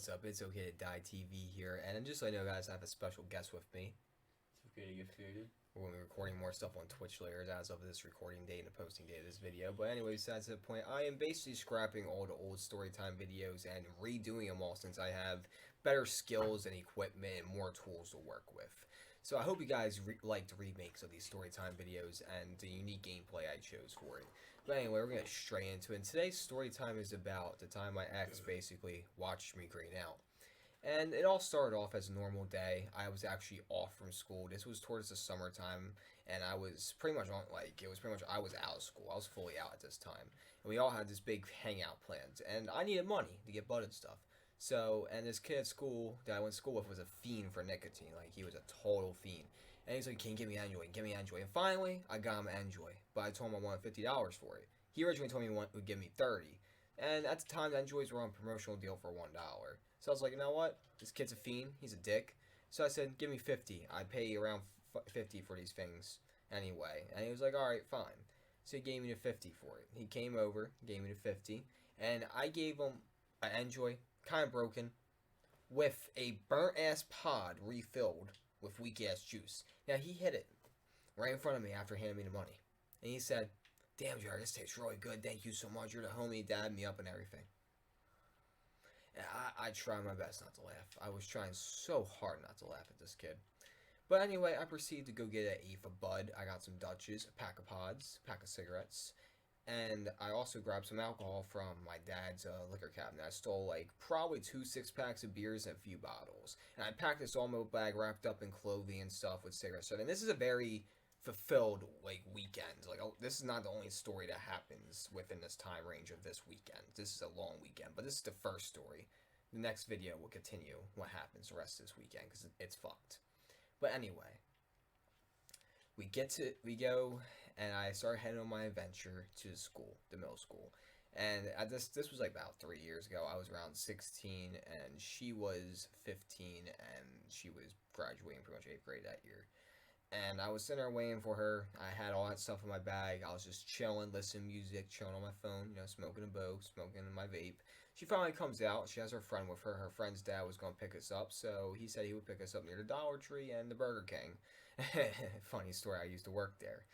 what's up? It's okay to die TV here, and just so you know, guys, I have a special guest with me. It's okay to get faded. We're going to be recording more stuff on Twitch later as of this recording date and the posting date of this video. But anyways, that's the point. I am basically scrapping all the old storytime videos and redoing them all since I have better skills and equipment and more tools to work with. So I hope you guys liked remakes of these storytime videos and the unique gameplay I chose for it. But anyway, we're going to get straight into it. And today's storytime is about the time my ex basically watched me green out. And it all started off as a normal day. I was actually off from school. This was towards the summertime, and I was pretty much on, I was out of school. I was fully out at this time. And we all had this big hangout planned, and I needed money to get bud and stuff. So, and this kid at school that I went to school with was a fiend for nicotine. Like, he was a total fiend. And he's like, can you give me Enjoy? Give me Enjoy. And finally, I got him Enjoy. But I told him I wanted $50 for it. He originally told me he would give me $30. And at the time, the Enjoys were on promotional deal for $1. So I was like, you know what? This kid's a fiend. He's a dick. So I said, give me 50. I pay you around 50 for these things anyway. And he was like, all right, fine. So he gave me the 50 for it. He came over, gave me the 50, and I gave him an Enjoy, kind of broken, with a burnt ass pod refilled with weak ass juice. Now he hit it right in front of me after handing me the money, and he said, "Damn, Jared, this tastes really good. Thank you so much. You're the homie, dabbed me up and everything." And I tried my best not to laugh. I was trying so hard not to laugh at this kid. But anyway, I proceeded to go get an eighth of bud. I got some Dutches, a pack of pods, a pack of cigarettes, and I also grabbed some alcohol from my dad's liquor cabinet. I stole like probably 2 6-packs of beers and a few bottles. And I packed this all in my bag wrapped up in clothing and stuff with cigarettes. And this is a very fulfilled like weekend. Like, oh, this is not the only story that happens within this time range of this weekend. This is a long weekend, but this is the first story. The next video will continue what happens the rest of this weekend because it's fucked. But anyway, we go, and I start heading on my adventure to the school, the middle school. And at this was like about 3 years ago. I was around 16, and she was 15, and she was graduating pretty much 8th grade that year. And I was sitting there waiting for her. I had all that stuff in my bag. I was just chilling, listening to music, chilling on my phone, smoking a bow, smoking my vape. She finally comes out. She has her friend with her. Her friend's dad was going to pick us up, so he said he would pick us up near the Dollar Tree and the Burger King. Funny story, I used to work there.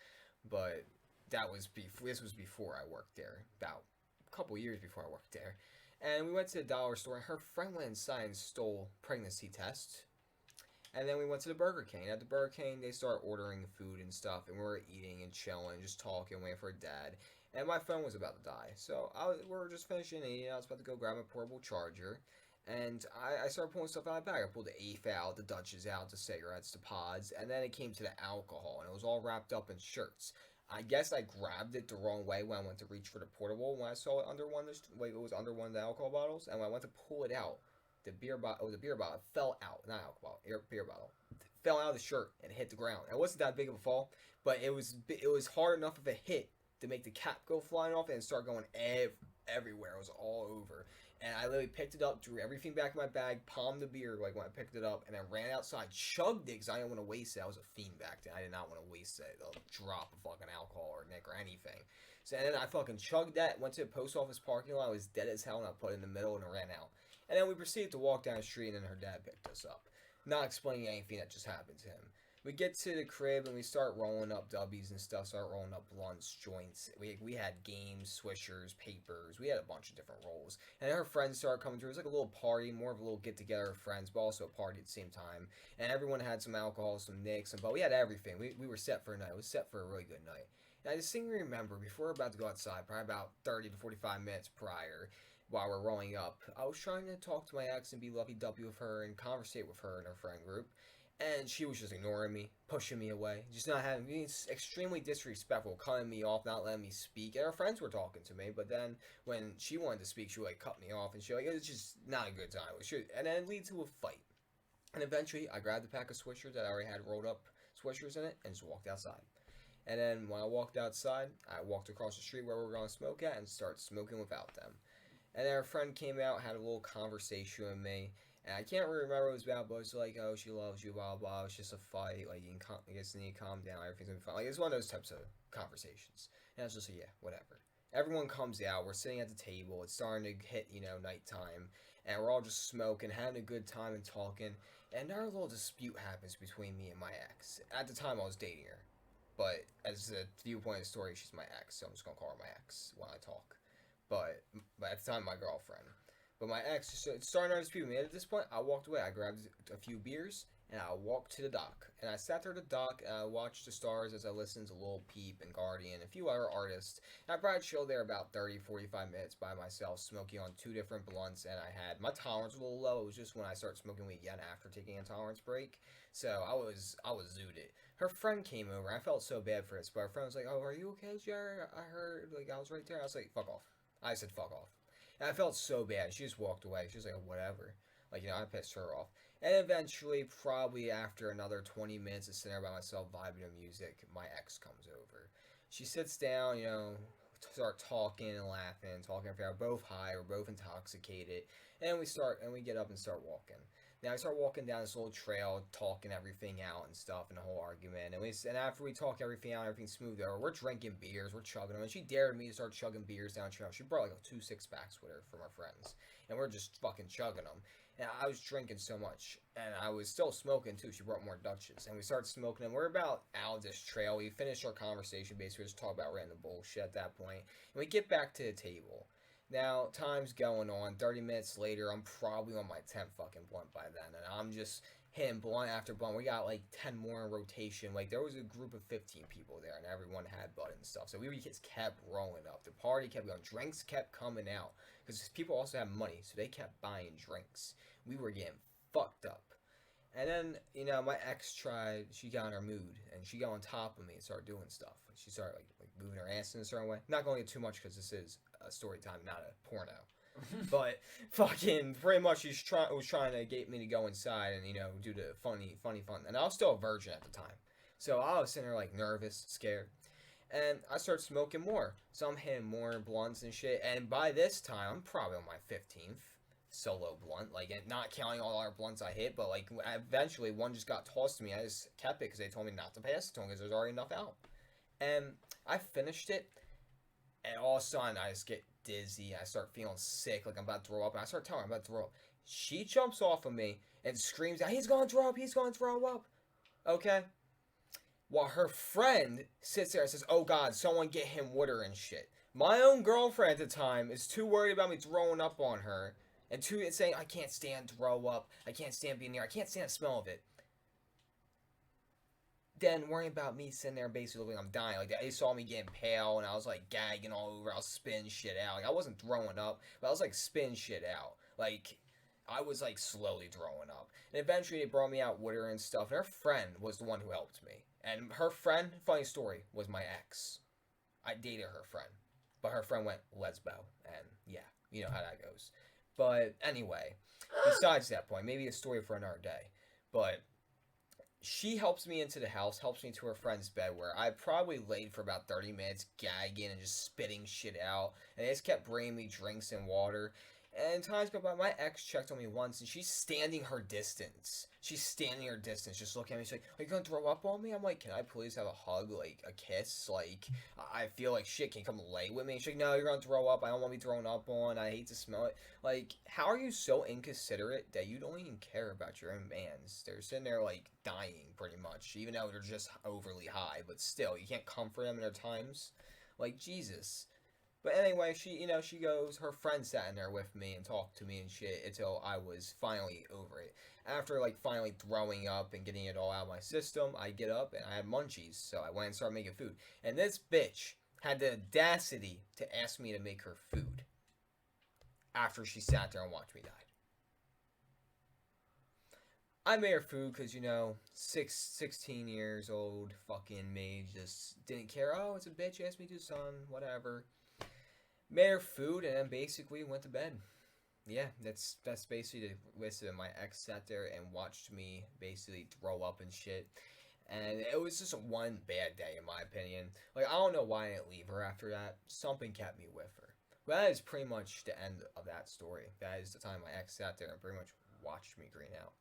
But this was before I worked there, about a couple years before I worked there. And we went to the dollar store, and her friend went inside and stole pregnancy tests. And then we went to the Burger King. At the Burger King, they start ordering food and stuff, and we were eating and chilling, just talking, waiting for dad. And my phone was about to die, so we were just finishing eating. I was about to go grab my portable charger, and I started pulling stuff out of my bag. I pulled the eighth out, the Dutches out, the cigarettes, the pods, and then it came to the alcohol, and it was all wrapped up in shirts. I guess I grabbed it the wrong way when I went to reach for the portable. When I saw it under it was under one of the alcohol bottles, and when I went to pull it out, the beer bottle, fell out, not alcohol, beer bottle, fell out of the shirt and hit the ground. It wasn't that big of a fall, but it was hard enough of a hit to make the cap go flying off and start going everywhere. It was all over. And I literally picked it up, drew everything back in my bag, palmed the beer like when I picked it up, and then ran outside, chugged it because I didn't want to waste it. I was a fiend back then. I did not want to waste a drop of fucking alcohol or Nick or anything. So and then I fucking chugged that, went to the post office parking lot. I was dead as hell, and I put it in the middle and I ran out. And then we proceeded to walk down the street, and then her dad picked us up. Not explaining anything that just happened to him. We get to the crib, and we start rolling up dubbies and stuff, start rolling up blunts, joints. We had games, swishers, papers. We had a bunch of different rolls. And then her friends started coming through. It was like a little party, more of a little get-together of friends, but also a party at the same time. And everyone had some alcohol, some nicks, but we had everything. We were set for a night. It was set for a really good night. And I distinctly remember, before we were about to go outside, probably about 30 to 45 minutes prior, while we're rolling up, I was trying to talk to my ex and be lovey-dovey with her and conversate with her and her friend group. And she was just ignoring me, pushing me away, just not having me, extremely disrespectful, cutting me off, not letting me speak. And her friends were talking to me, but then when she wanted to speak, she would like cut me off, and it was just not a good time. And then it leads to a fight. And eventually, I grabbed a pack of swishers that I already had rolled up swishers in it, and just walked outside. And then when I walked outside, I walked across the street where we were going to smoke at and started smoking without them. And then her friend came out, had a little conversation with me. And I can't really remember what it was about, but it's like, oh, she loves you, blah, blah. It's just a fight. Like, I guess you need to calm down. Everything's going to be fine. Like, it's one of those types of conversations. And I was just like, yeah, whatever. Everyone comes out. We're sitting at the table. It's starting to hit, nighttime, and we're all just smoking, having a good time and talking. And our little dispute happens between me and my ex. At the time, I was dating her, but as the viewpoint of the story, she's my ex, so I'm just gonna call her my ex when I talk. But at the time, my girlfriend. But my ex just started our dispute. And at this point, I walked away. I grabbed a few beers and I walked to the dock. And I sat there at the dock and I watched the stars as I listened to Lil Peep and Guardian and a few other artists. And I probably chilled there about 30, 45 minutes by myself, smoking on two different blunts. And I had my tolerance was a little low. It was just when I started smoking weed again after taking a tolerance break. So I was zooted. Her friend came over. I felt so bad for this, but her friend was like, "Oh, are you okay, Jared? I heard like I was right there." I was like, "Fuck off." I said, "Fuck off." And I felt so bad. She just walked away. She was like, whatever. Like, I pissed her off. And eventually, probably after another 20 minutes of sitting there by myself vibing to music, my ex comes over. She sits down, start talking and laughing, talking. We're both high, we're both intoxicated. And we get up and start walking. Now I start walking down this little trail, talking everything out and stuff, and the whole argument. And after we talk everything out, everything's smooth over. We're drinking beers, we're chugging them. And she dared me to start chugging beers down the trail. She brought like 2 6-packs with her from our friends, and we're just fucking chugging them. And I was drinking so much, and I was still smoking too. She brought more Dutches, and we started smoking. And we're about out of this trail. We finished our conversation. Basically, we just talk about random bullshit at that point, and we get back to the table. Now, time's going on. 30 minutes later, I'm probably on my 10th fucking blunt by then. And I'm just hitting blunt after blunt. We got like 10 more in rotation. Like, there was a group of 15 people there, and everyone had bud and stuff. So we just kept rolling up. The party kept going. Drinks kept coming out. Because people also have money, so they kept buying drinks. We were getting fucked up. And then, my ex she got in her mood, and she got on top of me and started doing stuff. She started, like moving her ass in a certain way. Not going to get too much because this is a story time, not a porno. But fucking pretty much she was trying to get me to go inside and, do the funny fun. And I was still a virgin at the time. So I was sitting there, like, nervous, scared. And I started smoking more. So I'm hitting more blunts and shit. And by this time, I'm probably on my 15th solo blunt, like, not counting all our blunts I hit, but like eventually one just got tossed to me. I just kept it because they told me not to pass it to them because there's already enough out. And I finished it, and all of a sudden I just get dizzy. I start feeling sick, like I'm about to throw up, and I start telling her I'm about to throw up. She jumps off of me and screams out, "He's gonna throw up! He's gonna throw up!" Okay. While her friend sits there and says, "Oh God, someone get him water and shit." My own girlfriend at the time is too worried about me throwing up on her. And two, it's saying, "I can't stand throw up. I can't stand being near. I can't stand the smell of it." Then worrying about me sitting there basically looking like I'm dying. Like, they saw me getting pale, and I was like gagging all over. I was spitting shit out. Like, I wasn't throwing up, but I was like spitting shit out. Like, I was like slowly throwing up. And eventually they brought me out water and stuff. And her friend was the one who helped me. And her friend, funny story, was my ex. I dated her friend. But her friend went lesbo. And yeah, you know how that goes. But anyway, besides that point, maybe a story for another day. But she helps me into the house, helps me to her friend's bed, where I probably laid for about 30 minutes gagging and just spitting shit out. And they just kept bringing me drinks and water. And times go by. My ex checked on me once, and she's standing her distance. She's standing her distance, just looking at me. She's like, "Are you gonna throw up on me?" I'm like, "Can I please have a hug, like a kiss? Like, I feel like shit. Can you come lay with me?" She's like, "No, you're gonna throw up. I don't want to be thrown up on. I hate to smell it." Like, how are you so inconsiderate that you don't even care about your own mans? They're sitting there like dying, pretty much, even though they're just overly high. But still, you can't comfort them in their times. Like, Jesus. But anyway, she goes, her friend sat in there with me and talked to me and shit until I was finally over it. After, like, finally throwing up and getting it all out of my system, I get up and I had munchies, so I went and started making food. And this bitch had the audacity to ask me to make her food after she sat there and watched me die. I made her food because, 16 years old, fucking me, just didn't care. Oh, it's a bitch, asked me to do something, whatever. Made her food and then basically went to bed. Yeah, that's basically the list of it. My ex sat there and watched me basically throw up and shit. And it was just one bad day in my opinion. Like, I don't know why I didn't leave her after that. Something kept me with her. But that is pretty much the end of that story. That is the time my ex sat there and pretty much watched me green out.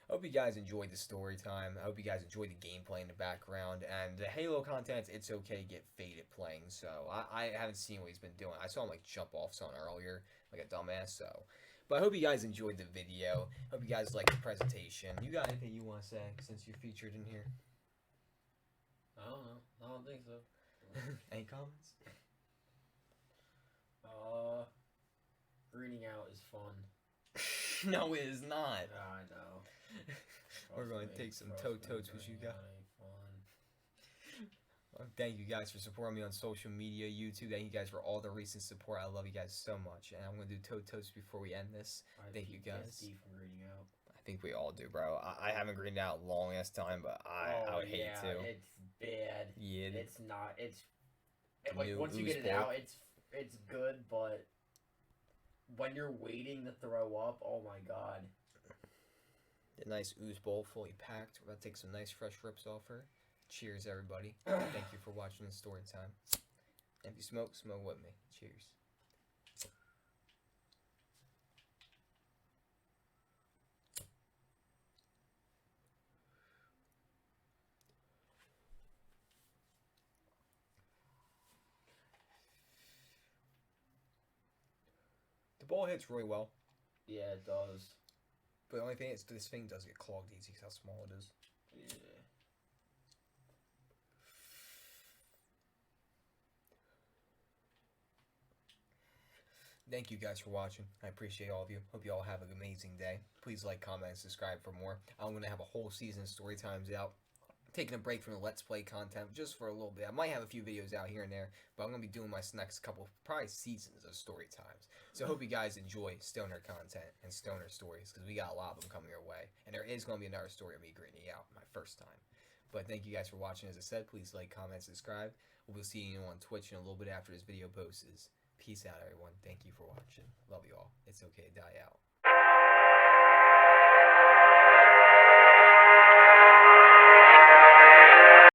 I hope you guys enjoyed the story time. I hope you guys enjoyed the gameplay in the background. And the Halo content, it's okay to get faded playing. So I haven't seen what he's been doing. I saw him like jump off something earlier, like a dumbass. So, but I hope you guys enjoyed the video. Hope you guys liked the presentation. You got anything you want to say since you're featured in here? I don't know. I don't think so. Any comments? Greening out is fun. No, it is not. I know. We're going to take some toe-toes with you guys. Well, thank you guys for supporting me on social media, YouTube. Thank you guys for all the recent support. I love you guys so much. And I'm going to do toe-toes before we end this. Thank you guys. From greening out. I think we all do, bro. I haven't greened out long ass time, but I would hate to. It's bad. Yeah. It's not. It's like once you get it out, it's good, but when you're waiting to throw up, oh my god. The nice ooze bowl fully packed. We're about to take some nice fresh rips off her. Cheers, everybody. Thank you for watching the story time. If you smoke, smoke with me. Cheers. The ball hits really well. Yeah, it does. But the only thing is, this thing does get clogged easy because how small it is. Yeah. Thank you guys for watching. I appreciate all of you. Hope you all have an amazing day. Please like, comment, and subscribe for more. I'm going to have a whole season of story times out. Taking a break from the Let's Play content just for a little bit. I might have a few videos out here and there, but I'm going to be doing my next couple, probably seasons of story times. So I hope you guys enjoy stoner content and stoner stories, because we got a lot of them coming your way. And there is going to be another story of me greening out my first time. But thank you guys for watching. As I said, please like, comment, subscribe. We'll be seeing you on Twitch in a little bit after this video posts. Peace out, everyone. Thank you for watching. Love you all. It's okay to die out.